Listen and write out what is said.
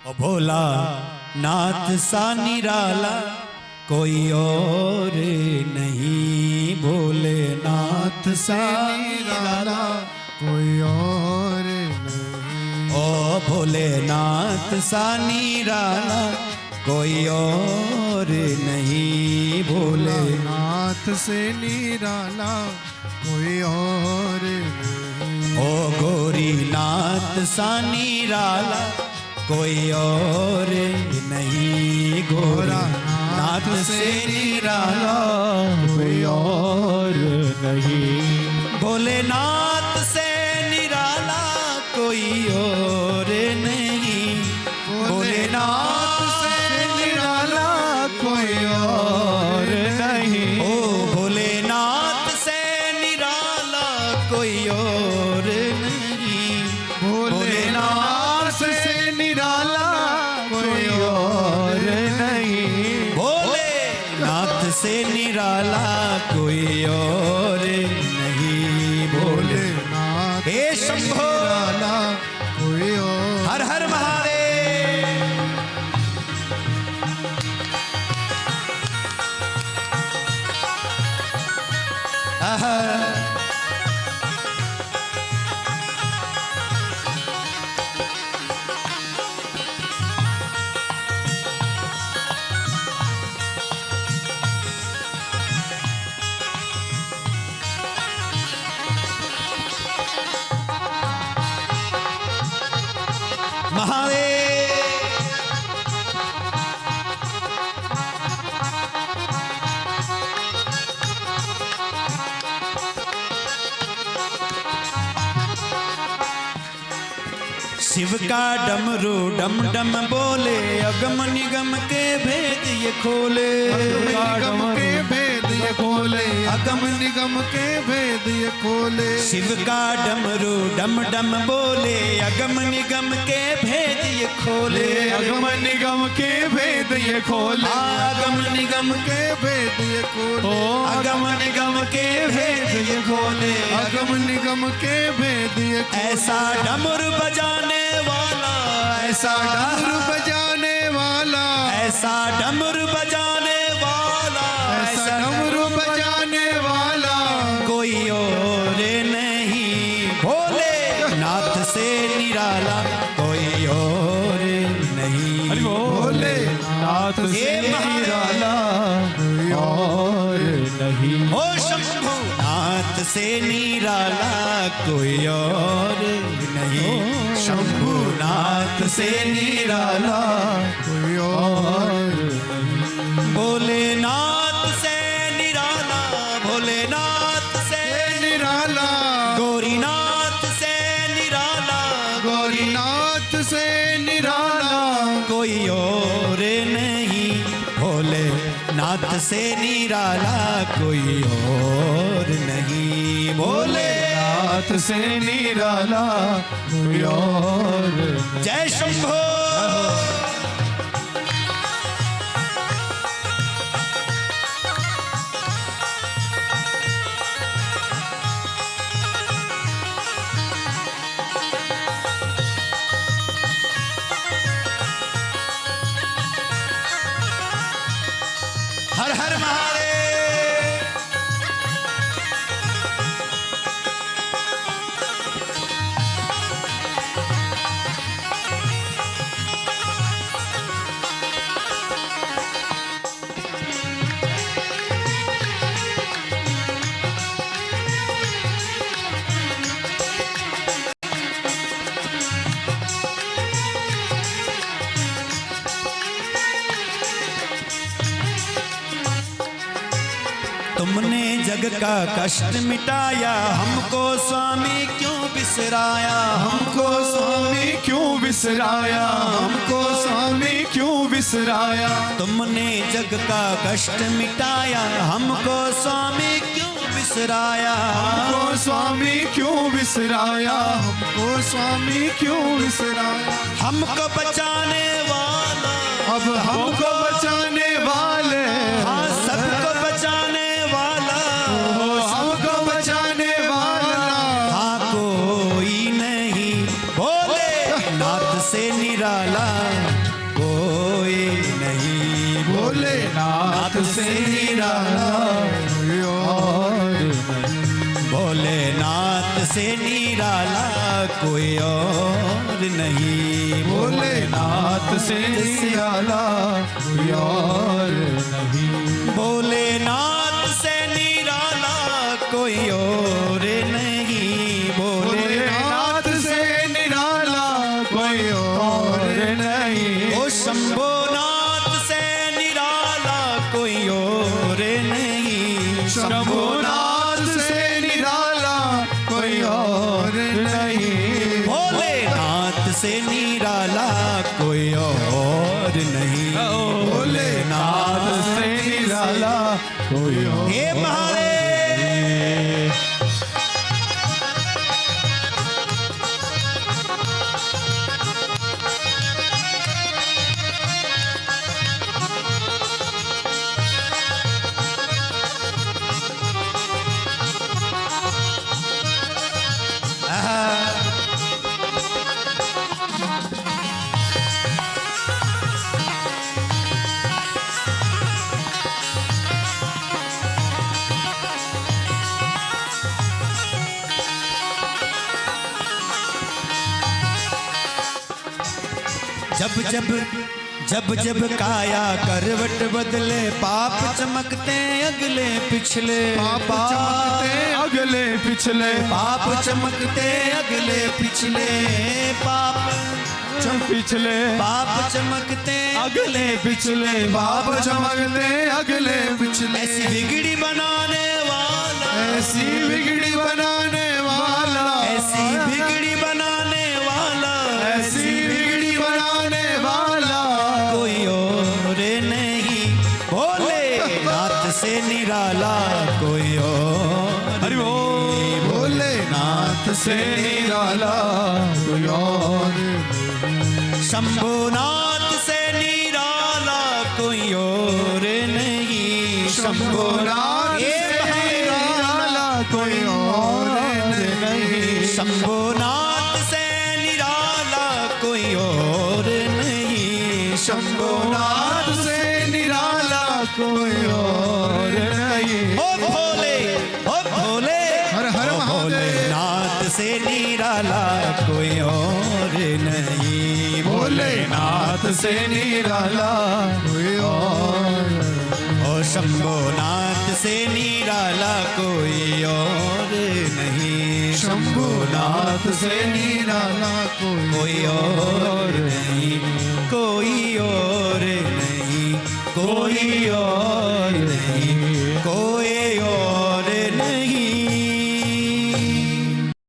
ओ भोला नाथ सा निराला कोई और नहीं, भोलेनाथ सा निराला कोई और नहीं। ओ भोलेनाथ सा निराला कोई और नहीं, भोलेनाथ से निराला कोई और नहीं। ओ गौरीनाथ सा निराला कोई और नहीं, गोरखनाथ से निराला कोई और नहीं। भोलेनाथ से निराला कोई और नहीं, भोलेनाथ से निराला कोई और नहीं। ओ भोलेनाथ से निराला कोई और नहीं, भोलेनाथ से निराला कोई और नहीं। भोलेनाथ से निराला कोई और नहीं, भोलेनाथ हे शंभो निराला कोई और। हर हर महादेव। महादेव शिव का डमरू डम डम बोले, अगम निगम के भेद ये खोले, निगम के भेद ये खोले, अगम निगम के भेद ये खोले। शिव का डमरू डम डम बोले, अगम निगम के भेद ये खोले, अगम निगम के भेद ये खोले, अगम निगम के भेद ये खोले, अगम निगम के भेद ये खोले, अगम निगम के भेद ये खोले। ऐसा डमरू बजाने वाला, ऐसा डमरू बजाने वाला, ऐसा डमरू बजाने वाला, ऐसा डमरू बजाने वाला कोई और नहीं, भोलेनाथ से निराला कोई और नहीं, भोलेनाथ से निराला कोई और नहीं। ओ शंभुनाथ से निराला कोई और नहीं, शंभुनाथ से निराला कोई और नहीं। भोलेनाथ से निराला, भोलेनाथ से निराला, गौरीनाथ से निराला, गौरीनाथ से निराला कोई और नहीं, भोलेनाथ से निराला कोई और नहीं, भोलेनाथ से निराला कोई और नहीं। जय शंभो। हर हर महादेव। तुमने जग का कष्ट मिटाया, हमको स्वामी क्यों बिसराया, हमको स्वामी क्यों बिसराया, हमको स्वामी क्यों बिसराया। तुमने जग का कष्ट मिटाया, हमको स्वामी क्यों बिसराया, हमको स्वामी क्यों बिसराया, हमको स्वामी क्यों बिसराया। हमको बचाने वाला, अब हमको बचाने वाले, हाँ सबको बचाने वाला, हमको बचाने वाला हाँ कोई नहीं, भोलेनाथ से निराला भोलेनाथ से निराला कोई और नहीं। भोलेनाथ से निराला कोई और नहीं। भोलेनाथ से निराला कोई और नहीं। भोलेनाथ से निराला कोई और नहीं। भोलेनाथ से निराला कोई और नहीं। ओ शंभोनाथ से निराला कोई और नहीं। शंभुनाथ से निराला कोई और नहीं। भोलेनाथ से निराला कोई और नहीं। भोलेनाथ से निराला कोई और हे महादेव। जब जब काया करवट बदले पाप चमकते अगले पिछले। पाप चमकते अगले पिछले। पाप चमकते अगले पिछले। पाप पिछले। पाप चमकते अगले पिछले। पाप चमकते अगले पिछले। ऐसी बिगड़ी बनाने वाला। ऐसी बिगड़ी बनाने वाला। ऐसी बिगड़ी बनाने वाला। ऐसी बिगड़ी बनाने वाला कोई और नहीं। भोलेनाथ से निराला कोई और। हरि बोल। भोलेनाथ से निराला कोई और नहीं। शंभुनाथ से निराला कोई और नहीं। शंभुनाथ से निराला कोई और नहीं। शंभुनाथ से निराला कोई और नहीं। शंभुनाथ से निराला कोई और नहीं। ओ भोले, ओ भोले, हर हर ओ महादेव। भोलेनाथ से निराला कोई और नहीं। भोलेनाथ से निराला कोई और ओ शंभुनाथ से निराला कोई और नहीं। शंभुनाथ से निराला कोई और नहीं। कोई और नहीं। कोई और नहीं। कोई